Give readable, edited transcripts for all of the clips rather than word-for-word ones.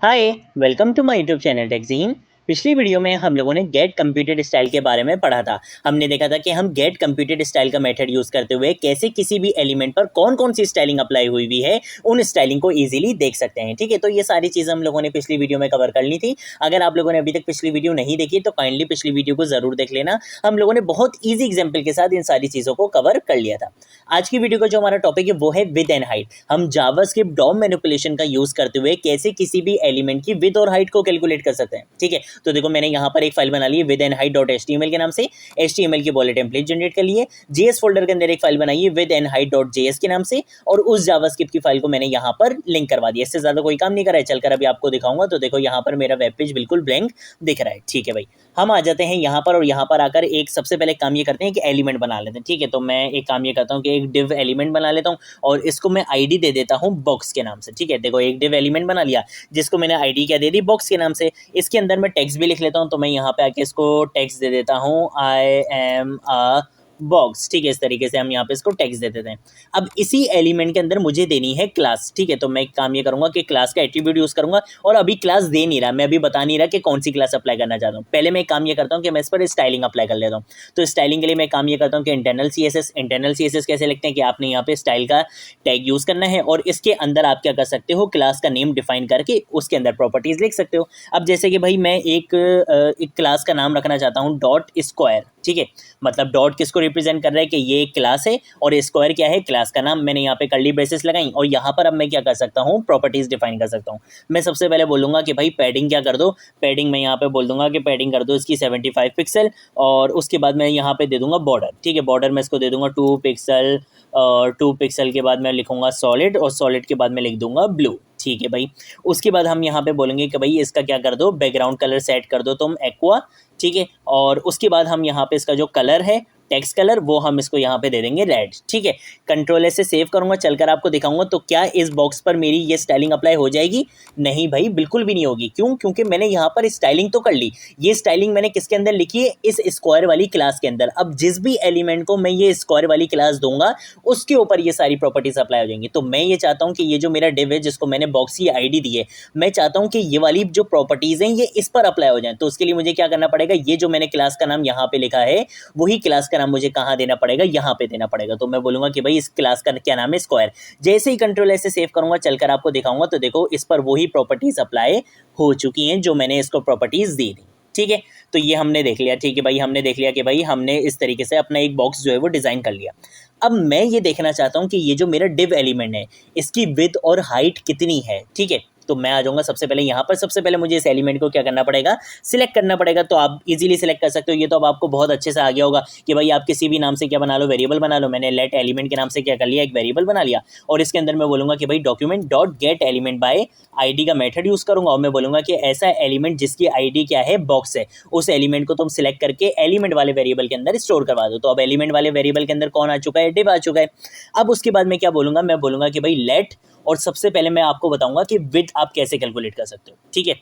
Hi, welcome to my YouTube channel टेक्जीन। पिछली video में हम लोगों ने गेट कंप्यूटेड स्टाइल के बारे में पढ़ा था। हमने देखा था कि हम गेट कंप्यूटेड स्टाइल का मेथड यूज़ करते हुए कैसे किसी भी एलिमेंट पर कौन कौन सी स्टाइलिंग अप्लाई हुई हुई है उन स्टाइलिंग को इजीली देख सकते हैं। ठीक है, तो ये सारी चीज़ें हम लोगों ने पिछली वीडियो में कवर कर ली थी। अगर आप लोगों ने अभी तक पिछली वीडियो नहीं देखी तो काइंडली पिछली वीडियो को ज़रूर देख लेना। हम लोगों ने बहुत ईजी एग्जाम्पल के साथ इन सारी चीज़ों को कवर कर लिया था। आज की वीडियो का जो हमारा टॉपिक है वो है विद एंड हाइट। हम जावास्क्रिप्ट डॉम मैनिपुलेशन का यूज़ करते हुए कैसे किसी भी एलिमेंट की विद और हाइट को कैलकुलेट कर सकते हैं। ठीक है, तो देखो मैंने यहाँ पर एक फाइल बना ली है with and height dot HTML के नाम से। HTML की बॉडी टेम्पलेट जनरेट कर लिए। JS फोल्डर के अंदर एक फाइल बनाई है with and height dot JS के नाम से, और उस जावास्क्रिप्ट की फाइल को मैंने यहाँ पर लिंक करवा दिया। इससे ज़्यादा कोई काम नहीं करा है। चलकर अभी आपको दिखाऊंगा। तो देखो यहाँ पर मेरा वेब पेज बिल्कुल ब्लैंक दिख रहा है। ठीक है भाई, हम आ जाते हैं यहाँ पर, और यहाँ पर आकर एक सबसे पहले काम ये करते हैं कि एलिमेंट बना लेते हैं। ठीक है, तो मैं एक काम ये करता हूँ कि एक डिव एलिमेंट बना लेता हूँ और इसको मैं ID दे देता हूँ बॉक्स के नाम से। ठीक है, देखो एक डिव एलिमेंट बना लिया जिसको मैंने ID क्या दे दी, बॉक्स के नाम से। इसके अंदर मैं टेक्स्ट भी लिख लेता हूँ, तो मैं यहाँ पे आके इसको टेक्स्ट दे देता हूँ आई एम अ बॉक्स। ठीक है, इस तरीके से हम यहाँ पे इसको टेक्स्ट दे देते हैं। अब इसी एलिमेंट के अंदर मुझे देनी है क्लास। ठीक है, तो मैं एक काम ये करूंगा कि क्लास का एट्रीब्यूट यूज करूंगा, और अभी क्लास दे नहीं रहा, मैं अभी बता नहीं रहा कि कौन सी क्लास अप्लाई करना चाहता हूँ। पहले मैं एक काम ये करता हूँ कि मैं इस पर स्टाइलिंग अप्लाई कर लेता हूँ। तो स्टाइलिंग के लिए मैं काम ये करता हूँ कि इंटरनल CSS कैसे लिखते हैं कि आपने यहाँ पे स्टाइल का टैग यूज करना है, और इसके अंदर आप क्या कर सकते हो, क्लास का नेम डिफाइन करके उसके अंदर प्रॉपर्टीज लिख सकते हो। अब जैसे कि भाई मैं एक क्लास का नाम रखना चाहता हूँ डॉट स्क्वायर। ठीक है, मतलब डॉट किसको रिप्रेजेंट कर रहा है कि ये एक क्लास है, और स्क्वायर क्या है, क्लास का नाम। मैंने यहाँ पे कर्ली ब्रेसेस लगाई, और यहाँ पर अब मैं क्या कर सकता हूँ, प्रॉपर्टीज डिफाइन कर सकता हूँ। मैं सबसे पहले बोलूँगा कि भाई पैडिंग क्या कर दो, पैडिंग मैं यहाँ पे बोल दूंगा कि पैडिंग कर दो इसकी 75 पिक्सल, और उसके बाद मैं यहाँ पे दे दूंगा बॉर्डर। ठीक है, बॉर्डर मैं इसको दे दूंगा 2 पिक्सल, और 2 पिक्सल के बाद मैं लिखूंगा सॉलिड, और सॉलिड के बाद मैं लिख दूंगा ब्लू। ठीक है भाई, उसके बाद हम यहाँ पे बोलेंगे कि भाई इसका क्या कर दो, बैकग्राउंड कलर सेट कर दो तुम एक्वा। ठीक है, और उसके बाद हम यहाँ पे इसका जो कलर है, टेक्स्ट कलर, वो हम इसको यहाँ पे दे देंगे रेड। ठीक है, कंट्रोल S से सेव करूंगा, चलकर आपको दिखाऊंगा। तो क्या इस बॉक्स पर मेरी ये स्टाइलिंग अप्लाई हो जाएगी? नहीं भाई, बिल्कुल भी नहीं होगी। क्यों? क्योंकि मैंने यहाँ पर स्टाइलिंग तो कर ली। ये स्टाइलिंग मैंने किसके अंदर लिखी है, इस स्क्वायर वाली क्लास के अंदर। अब जिस भी एलिमेंट को मैं ये स्क्वायर वाली क्लास दूंगा उसके ऊपर ये सारी प्रॉपर्टीज अप्लाई हो जाएंगी। तो मैं ये चाहता हूँ कि ये जो मेरा डिव है जिसको मैंने बॉक्स की ID दी है, मैं चाहता हूँ कि ये वाली जो प्रॉपर्टीज हैं ये इस पर अप्लाई हो जाए। तो उसके लिए मुझे क्या करना पड़ेगा, ये जो मैंने क्लास का नाम यहाँ पे लिखा है वही क्लास का नाम मुझे कहाँ देना पड़ेगा, यहाँ पे देना पड़ेगा। तो मैं बोलूंगा कि भाई इस क्लास का क्या नाम है, स्क्वायर। जैसे ही कंट्रोल S से सेव करूंगा, चलकर आपको दिखाऊंगा। तो देखो इस पर वही प्रॉपर्टीज अप्लाई हो चुकी हैं जो मैंने इसको प्रॉपर्टीज दी थी। ठीक है, तो ये हमने देख लिया। ठीक है भाई, हमने देख लिया कि भाई हमने इस तरीके से अपना एक बॉक्स जो है वो डिजाइन कर लिया। अब मैं ये देखना चाहता हूँ कि ये जो मेरा डिव एलिमेंट है इसकी विड्थ और हाइट कितनी है। ठीक है, तो मैं आ जाऊंगा सबसे पहले यहाँ पर। सबसे पहले मुझे इस एलिमेंट को क्या करना पड़ेगा, सिलेक्ट करना पड़ेगा। तो आप इजीली सिलेक्ट कर सकते हो। ये तो अब आपको बहुत अच्छे से आ गया होगा कि भाई आप किसी भी नाम से क्या बना लो, वेरिएबल बना लो। मैंने लेट एलिमेंट के नाम से क्या कर लिया, एक वेरिएबल बना लिया, और इसके अंदर मैं बोलूंगा कि भाई document dot gate element by ID का मेथड यूज करूंगा, और मैं बोलूंगा कि ऐसा एलिमेंट जिसकी ID क्या है, बॉक्स है, उस एलिमेंट को तुम सिलेक्ट करके एलिमेंट वाले वेरिएबल के अंदर स्टोर करवा दो। तो अब एलिमेंट वाले वेरिएबल के अंदर कौन आ चुका है, डिव आ चुका है। अब उसके बाद मैं क्या बोलूंगा, मैं बोलूंगा कि भाई लेट, और सबसे पहले मैं आपको बताऊंगा कि विड्थ आप कैसे कैलकुलेट कर सकते हो। ठीक है,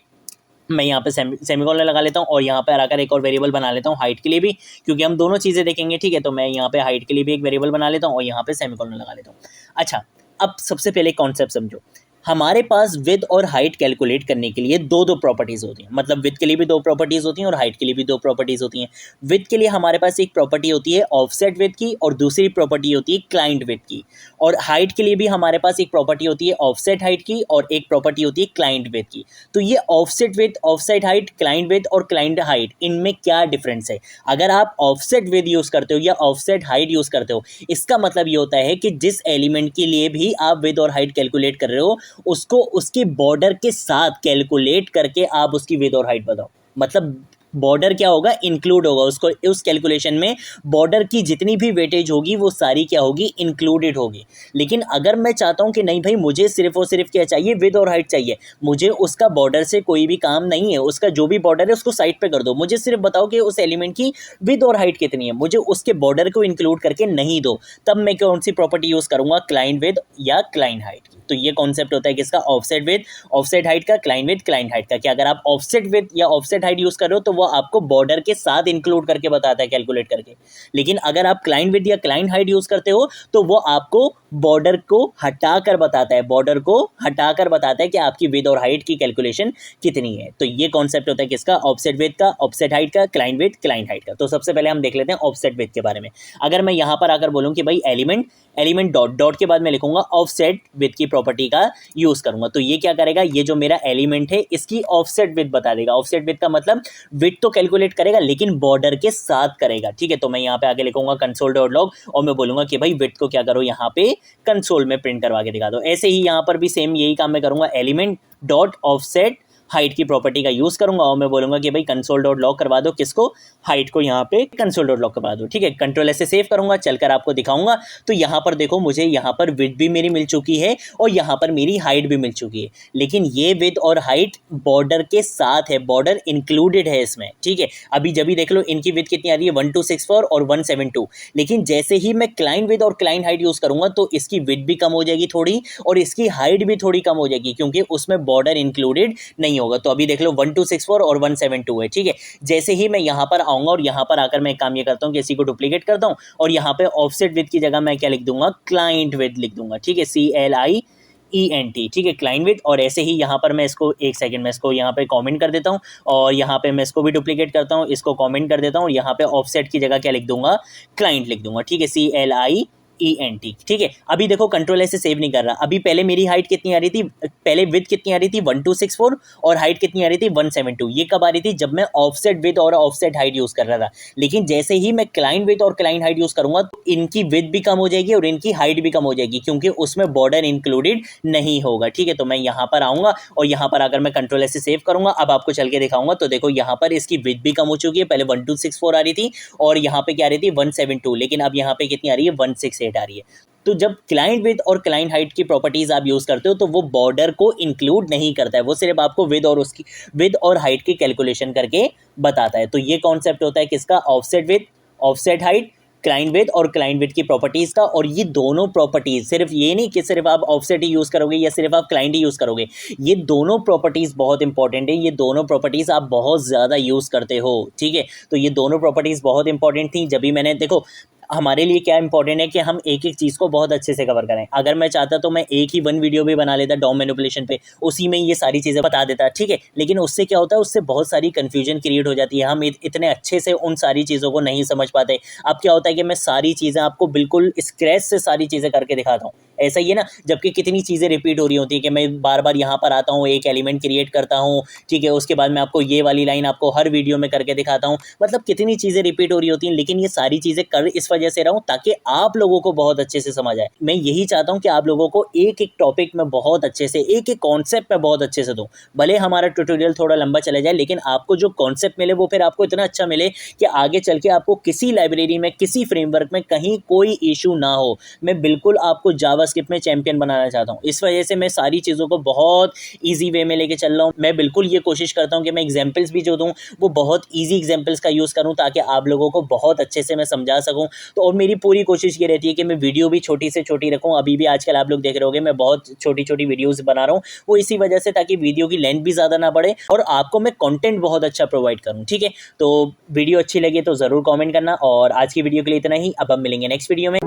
मैं यहाँ पे सेमीकोलन लगा लेता हूँ, और यहाँ पे आकर एक और वेरिएबल बना लेता हूँ हाइट के लिए भी, क्योंकि हम दोनों चीज़ें देखेंगे। ठीक है, तो मैं यहाँ पे हाइट के लिए भी एक वेरिएबल बना लेता हूँ, और यहाँ पे सेमीकोलन लगा लेता हूँ। अच्छा, अब सबसे पहले कॉन्सेप्ट समझो। हमारे पास विड्थ और हाइट कैलकुलेट करने के लिए दो दो प्रॉपर्टीज होती हैं। मतलब विड्थ के लिए भी दो प्रॉपर्टीज होती हैं और हाइट के लिए भी दो प्रॉपर्टीज होती हैं। विड्थ के लिए हमारे पास एक प्रॉपर्टी होती है ऑफसेट विड्थ की, और दूसरी प्रॉपर्टी होती है क्लाइंट विड्थ की। और हाइट के लिए भी हमारे पास एक प्रॉपर्टी होती है ऑफसेट हाइट की, और एक प्रॉपर्टी होती है क्लाइंट विड्थ की। तो ये offset width, offset height, client width और क्लाइंट हाइट, इनमें क्या डिफरेंस है? अगर आप ऑफसेट विड्थ यूज करते हो या ऑफसेट हाइट यूज करते हो, इसका मतलब ये होता है कि जिस एलिमेंट के लिए भी आप विड्थ और हाइट कैलकुलेट कर रहे हो उसको उसके बॉर्डर के साथ कैलकुलेट करके आप उसकी विड्थ और हाइट बताओ। मतलब बॉर्डर क्या होगा, इंक्लूड होगा उसको, उस कैलकुलेशन में बॉर्डर की जितनी भी वेटेज होगी वो सारी क्या होगी, इंक्लूडेड होगी। लेकिन अगर मैं चाहता हूं कि नहीं भाई मुझे सिर्फ और सिर्फ क्या चाहिए, विड्थ और हाइट चाहिए, मुझे उसका बॉर्डर से कोई भी काम नहीं है, उसका जो भी बॉर्डर है उसको साइड पे कर दो, मुझे सिर्फ बताओ कि उस एलिमेंट की विड्थ और हाइट कितनी है, मुझे उसके बॉर्डर को इंक्लूड करके नहीं दो, तब मैं कौन सी प्रॉपर्टी यूज करूंगा, क्लाइंट विड्थ या क्लाइंट हाइट की। तो ये कॉन्सेप्ट होता है किसका, ऑफसेट विड्थ, ऑफसेट हाइट का, क्लाइंट विड्थ, क्लाइंट हाइट का। कि अगर आप ऑफसेट विड्थ या ऑफसेट हाइट यूज कर रहे हो तो वो आपको बॉर्डर के साथ इंक्लूड करके बताता है कैलकुलेट करके। लेकिन अगर आप क्लाइंट विड्थ या क्लाइंट हाइट यूज करते हो तो वो आपको बॉर्डर को हटाकर बताता है, बॉर्डर को हटाकर बताता है कि आपकी विड्थ और हाइट की कैलकुलेशन कितनी है। तो ये कॉन्सेप्ट होता है किसका, ऑफसेट विड्थ का, ऑफसेट हाइट का, क्लाइंट विड्थ, क्लाइंट हाइट का। तो सबसे पहले हम देख लेते हैं ऑफसेट विड्थ के बारे में। अगर मैं यहाँ पर आकर बोलूँ कि भाई एलिमेंट डॉट के बाद मैं लिखूंगा ऑफसेट विड्थ की प्रॉपर्टी का यूज करूंगा, तो ये क्या करेगा, ये जो मेरा एलिमेंट है इसकी ऑफसेट विड्थ बता देगा। ऑफसेट विड्थ का मतलब विड्थ तो कैलकुलेट करेगा लेकिन बॉर्डर के साथ करेगा, ठीक है। तो मैं यहाँ पे आगे लिखूंगा कंसोल डॉट लॉग और मैं बोलूंगा कि भाई विड्थ को क्या करो, यहाँ पे कंसोल में प्रिंट करवा के दिखा दो। ऐसे ही यहाँ पर भी सेम यही काम मैं करूंगा, एलिमेंट डॉट ऑफसेट हाइट की प्रॉपर्टी का यूज करूंगा और मैं बोलूंगा कि भाई कंसोल डॉट लॉग करवा दो, किसको, हाइट को, यहाँ पे कंसोल डॉट लॉग करवा दो, ठीक है। कंट्रोल ऐसे सेव करूंगा, चलकर आपको दिखाऊंगा। तो यहाँ पर देखो मुझे यहाँ पर विड्थ भी मेरी मिल चुकी है और यहाँ पर मेरी हाइट भी मिल चुकी है, लेकिन ये विड्थ और हाइट बॉर्डर के साथ है, बॉर्डर इंक्लूडेड है इसमें, ठीक है। अभी जब भी देख लो इनकी विड्थ कितनी आ रही है 1264 और 172, लेकिन जैसे ही मैं क्लाइंट विड्थ और क्लाइंट हाइट यूज करूंगा तो इसकी विड्थ भी कम हो जाएगी थोड़ी और इसकी हाइट भी थोड़ी कम हो जाएगी क्योंकि उसमें बॉर्डर इंक्लूडेड नहीं होगा। तो अभी देख लो 1264 और 172 है, ठीक है। जैसे ही मैं यहाँ पर आऊंगा और यहाँ पर आकर मैं एक काम ये करता हूँ कि इसी को डुप्लीकेट करता हूँ और यहाँ पे ऑफसेट विड्थ की जगह मैं क्या लिख दूंगा, क्लाइंट विड्थ लिख दूंगा, ठीक है, CLIENT, ठीक है, क्लाइंट विड्थ। और ऐसे ही यहाँ पर मैं इसको एक सेकंड में इसको यहाँ पे कमेंट कर देता हूँ और यहाँ पे मैं इसको भी डुप्लीकेट करता हूँ, इसको कमेंट कर देता हूँ और यहाँ पे ऑफसेट की जगह क्या लिख दूंगा, क्लाइंट लिख दूंगा, ठीक है, CLIENT, ठीक है। अभी देखो कंट्रोल ऐसे सेव नहीं कर रहा। अभी पहले मेरी हाइट कितनी आ रही थी, पहले विड्थ कितनी आ रही थी 1264 और हाइट कितनी आ रही थी 172। ये कब आ रही थी, जब मैं ऑफसेट विड्थ और ऑफसेट हाइट यूज कर रहा था। लेकिन जैसे ही मैं क्लाइंट विड्थ और क्लाइंट हाइट यूज करूंगा तो इनकी विड्थ भी कम हो जाएगी और इनकी हाइट भी कम हो जाएगी क्योंकि उसमें बॉर्डर इंक्लूडेड नहीं होगा, ठीक है। तो मैं यहाँ पर आऊंगा और यहाँ पर अगर मैं कंट्रोल ऐसे सेव करूंगा, अब आपको चल के दिखाऊंगा। तो देखो यहाँ पर इसकी विड्थ भी कम हो चुकी है, पहले 1264 आ रही थी और यहाँ पे क्या आ रही थी 172, लेकिन अब यहाँ पे कितनी आ रही है 168 आ रही है। तो जब क्लाइंट विड्थ और क्लाइंट हाइट की प्रॉपर्टीज आप यूज करते हो तो वो बॉर्डर को इंक्लूड नहीं करता है, वो सिर्फ आपको विड्थ और हाइट की कैलकुलेशन करके बताता है। तो ये कॉन्सेप्ट होता है किसका, offset width, offset height, client width और क्लाइंट विड्थ की प्रॉपर्टीज का। और ये दोनों प्रॉपर्टीज, सिर्फ ये नहीं कि सिर्फ आप ऑफसेट ही यूज करोगे या सिर्फ आप क्लाइंट ही यूज करोगे, ये दोनों प्रॉपर्टीज बहुत इंपॉर्टेंट है, ये दोनों प्रॉपर्टीज आप बहुत ज्यादा यूज करते हो, ठीक है। तो ये दोनों प्रॉपर्टीज बहुत इंपॉर्टेंट थी। जब भी मैंने देखो हमारे लिए क्या इंपॉर्टेंट है कि हम एक एक चीज़ को बहुत अच्छे से कवर करें। अगर मैं चाहता तो मैं एक ही वन वीडियो भी बना लेता डॉम मैनिपुलेशन पे, उसी में ये सारी चीज़ें बता देता, ठीक है। लेकिन उससे क्या होता है, उससे बहुत सारी कन्फ्यूजन क्रिएट हो जाती है, हम इतने अच्छे से उन सारी चीज़ों को नहीं समझ पाते। अब क्या होता है कि मैं सारी चीज़ें आपको बिल्कुल स्क्रैच से सारी चीज़ें करके दिखाता हूँ, ऐसा ही है ना। जबकि कितनी चीज़ें रिपीट हो रही होती है कि मैं बार बार यहाँ पर आता हूँ, एक एलिमेंट क्रिएट करता हूँ, ठीक है, उसके बाद मैं आपको ये वाली लाइन आपको हर वीडियो में करके दिखाता हूँ, मतलब कितनी चीज़ें रिपीट हो रही होती हैं। लेकिन ये सारी चीज़ें कर इस वजह से रहा हूँ ताकि आप लोगों को बहुत अच्छे से समझ आए। मैं यही चाहता हूँ कि आप लोगों को एक एक टॉपिक में बहुत अच्छे से, एक एक कॉन्सेप्ट में बहुत अच्छे से दूँ। भले हमारा ट्यूटोरियल थोड़ा लंबा चला जाए लेकिन आपको जो कॉन्सेप्ट मिले वो फिर आपको इतना अच्छा मिले कि आगे चल के आपको किसी लाइब्रेरी में, किसी फ्रेमवर्क में कहीं कोई इशू ना हो। मैं बिल्कुल आपको जावास्क्रिप्ट में चैंपियन बनाना चाहता हूँ, इस वजह से मैं सारी चीज़ों को बहुत ईजी वे में लेके चल रहा हूँ। मैं बिल्कुल ये कोशिश करता हूँ कि मैं एग्जाम्पल्स भी जो दूँ वो बहुत ईजी एग्जाम्पल्स का यूज़ करूँ ताकि आप लोगों को बहुत अच्छे से मैं समझा सकूँ। तो और मेरी पूरी कोशिश ये रहती है कि मैं वीडियो भी छोटी से छोटी रखूँ। अभी भी आजकल आप लोग देख रहे होंगे मैं बहुत छोटी छोटी वीडियोज़ बना रहा हूँ, वो इसी वजह से, ताकि वीडियो की लेंथ भी ज़्यादा ना बढ़े और आपको मैं कंटेंट बहुत अच्छा प्रोवाइड करूँ, ठीक है। तो वीडियो अच्छी लगी तो ज़रूर कमेंट करना और आज की वीडियो के लिए इतना ही। अब हम मिलेंगे नेक्स्ट वीडियो में।